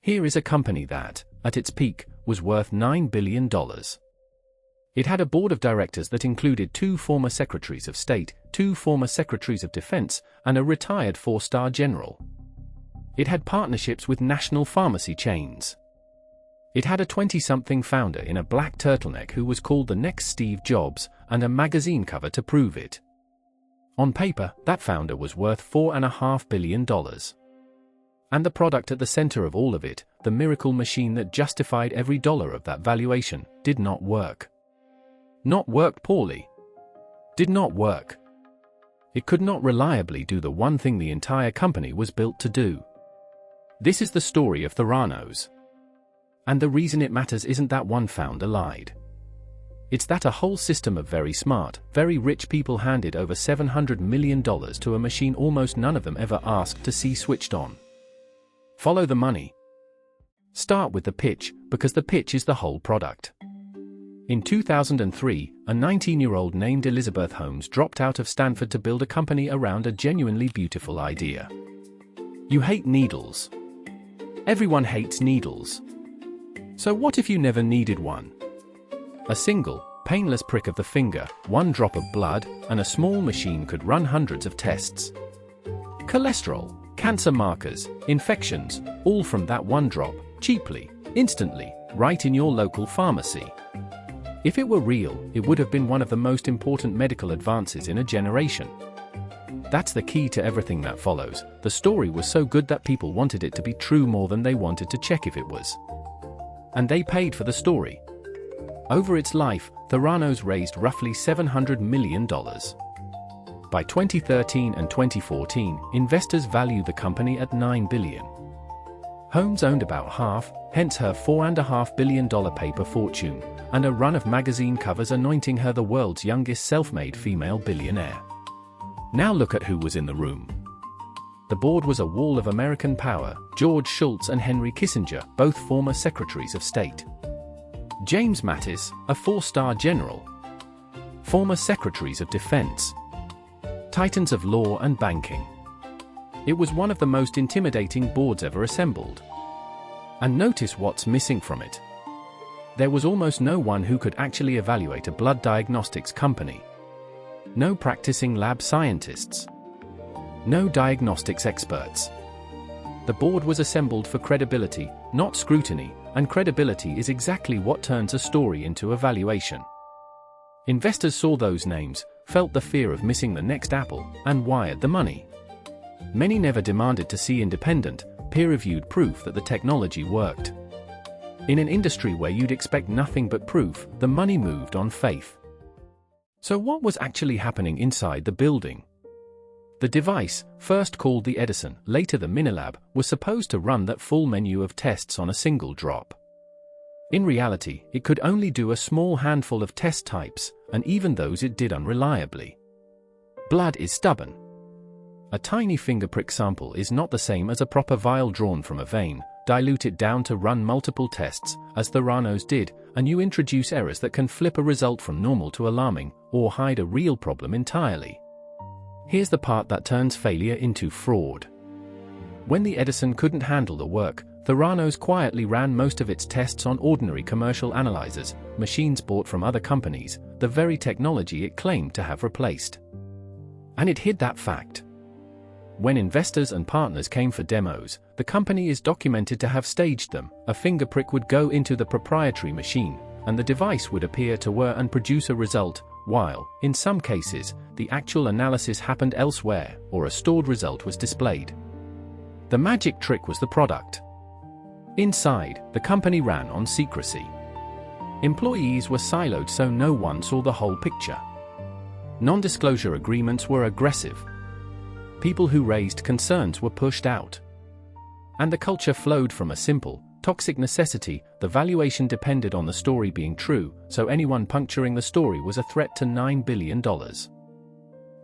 Here is a company that, at its peak, was worth $9 billion. It had a board of directors that included 2 former Secretaries of State, 2 former Secretaries of Defense, and a retired 4-star general. It had partnerships with national pharmacy chains. It had a 20-something founder in a black turtleneck who was called the next Steve Jobs, and a magazine cover to prove it. On paper, that founder was worth $4.5 billion. And the product at the center of all of it, the miracle machine that justified every dollar of that valuation, did not work. Not worked poorly. Did not work. It could not reliably do the one thing the entire company was built to do. This is the story of Theranos. And the reason it matters isn't that one founder lied. It's that a whole system of very smart, very rich people handed over $700 million to a machine almost none of them ever asked to see switched on. Follow the money. Start with the pitch, because the pitch is the whole product. In 2003, a 19-year-old named Elizabeth Holmes dropped out of Stanford to build a company around a genuinely beautiful idea. You hate needles. Everyone hates needles. So what if you never needed one? A single, painless prick of the finger, 1 drop of blood, and a small machine could run hundreds of tests. Cholesterol, cancer markers, infections, all from that 1 drop, cheaply, instantly, right in your local pharmacy. If it were real, it would have been one of the most important medical advances in a generation. That's the key to everything that follows. The story was so good that people wanted it to be true more than they wanted to check if it was. And they paid for the story. Over its life, Theranos raised roughly $700 million. By 2013 and 2014, investors valued the company at $9 billion. Holmes owned about half, hence her $4.5 billion paper fortune, and a run of magazine covers anointing her the world's youngest self-made female billionaire. Now look at who was in the room. The board was a wall of American power, George Shultz and Henry Kissinger, both former Secretaries of State. James Mattis, a 4-star general. Former Secretaries of Defense. Titans of law and banking. It was one of the most intimidating boards ever assembled. And notice what's missing from it. There was almost no one who could actually evaluate a blood diagnostics company. No practicing lab scientists. No diagnostics experts. The board was assembled for credibility, not scrutiny, and credibility is exactly what turns a story into a valuation. Investors saw those names, felt the fear of missing the next Apple, and wired the money. Many never demanded to see independent, peer-reviewed proof that the technology worked. In an industry where you'd expect nothing but proof, the money moved on faith. So what was actually happening inside the building? The device, first called the Edison, later the Minilab, was supposed to run that full menu of tests on a single drop. In reality, it could only do a small handful of test types, and even those it did unreliably. Blood is stubborn. A tiny finger prick sample is not the same as a proper vial drawn from a vein. Dilute it down to run multiple tests, as Theranos did, and you introduce errors that can flip a result from normal to alarming, or hide a real problem entirely. Here's the part that turns failure into fraud. When the Edison couldn't handle the work, Theranos quietly ran most of its tests on ordinary commercial analyzers, machines bought from other companies, the very technology it claimed to have replaced. And it hid that fact. When investors and partners came for demos, the company is documented to have staged them. A finger prick would go into the proprietary machine, and the device would appear to whir and produce a result, while, in some cases, the actual analysis happened elsewhere, or a stored result was displayed. The magic trick was the product. Inside, the company ran on secrecy. Employees were siloed so no one saw the whole picture. Non-disclosure agreements were aggressive. People who raised concerns were pushed out. And the culture flowed from a simple, toxic necessity. The valuation depended on the story being true, so anyone puncturing the story was a threat to $9 billion.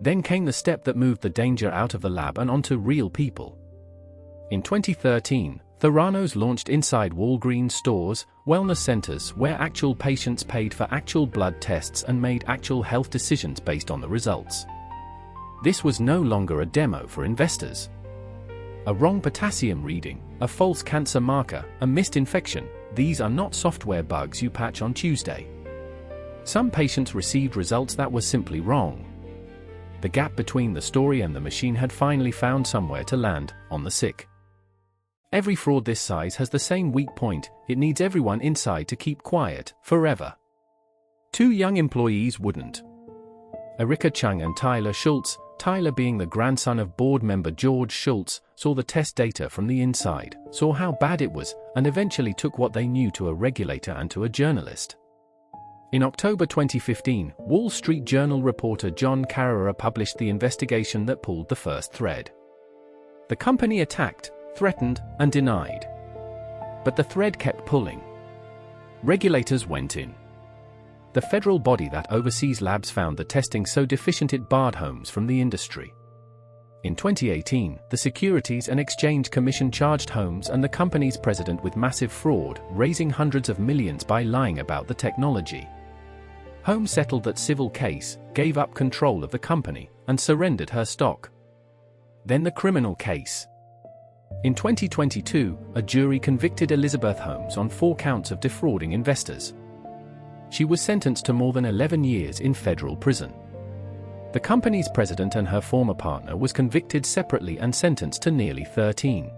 Then came the step that moved the danger out of the lab and onto real people. In 2013, Theranos launched inside Walgreens stores, wellness centers where actual patients paid for actual blood tests and made actual health decisions based on the results. This was no longer a demo for investors. A wrong potassium reading, a false cancer marker, a missed infection. These are not software bugs you patch on Tuesday. Some patients received results that were simply wrong. The gap between the story and the machine had finally found somewhere to land, on the sick. Every fraud this size has the same weak point: it needs everyone inside to keep quiet, forever. Two young employees wouldn't. Erika Chung and Tyler Schultz, Tyler being the grandson of board member George Schultz, saw the test data from the inside, saw how bad it was, and eventually took what they knew to a regulator and to a journalist. In October 2015, Wall Street Journal reporter John Carrera published the investigation that pulled the first thread. The company attacked, threatened, and denied. But the thread kept pulling. Regulators went in. The federal body that oversees labs found the testing so deficient it barred Holmes from the industry. In 2018, the Securities and Exchange Commission charged Holmes and the company's president with massive fraud, raising hundreds of millions by lying about the technology. Holmes settled that civil case, gave up control of the company, and surrendered her stock. Then the criminal case. In 2022, a jury convicted Elizabeth Holmes on 4 counts of defrauding investors. She was sentenced to more than 11 years in federal prison. The company's president and her former partner was convicted separately and sentenced to nearly 13.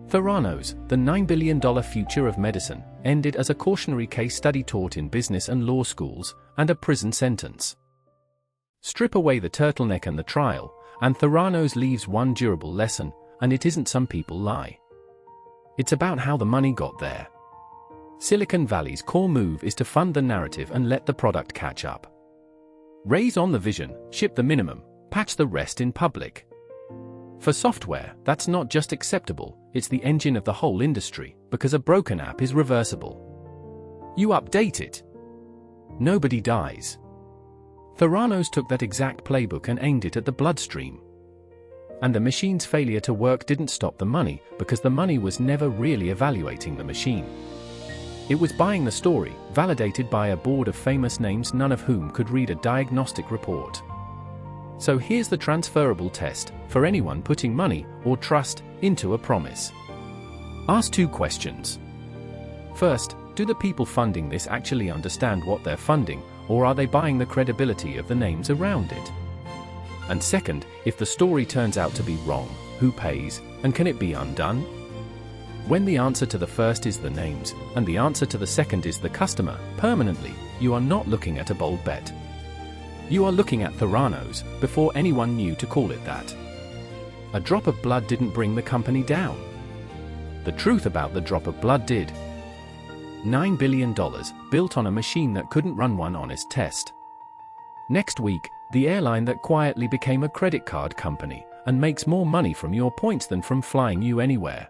Theranos, the $9 billion future of medicine, ended as a cautionary case study taught in business and law schools, and a prison sentence. Strip away the turtleneck and the trial, and Theranos leaves one durable lesson, and it isn't some people lie. It's about how the money got there. Silicon Valley's core move is to fund the narrative and let the product catch up. Raise on the vision, ship the minimum, patch the rest in public. For software, that's not just acceptable, it's the engine of the whole industry, because a broken app is reversible. You update it. Nobody dies. Theranos took that exact playbook and aimed it at the bloodstream. And the machine's failure to work didn't stop the money, because the money was never really evaluating the machine. It was buying the story, validated by a board of famous names, none of whom could read a diagnostic report. So here's the transferable test, for anyone putting money, or trust, into a promise. Ask 2 questions. First, do the people funding this actually understand what they're funding, or are they buying the credibility of the names around it? And second, if the story turns out to be wrong, who pays, and can it be undone? When the answer to the first is the names, and the answer to the second is the customer, permanently, you are not looking at a bold bet. You are looking at Theranos, before anyone knew to call it that. A drop of blood didn't bring the company down. The truth about the drop of blood did. $9 billion, built on a machine that couldn't run one honest test. Next week, the airline that quietly became a credit card company, and makes more money from your points than from flying you anywhere.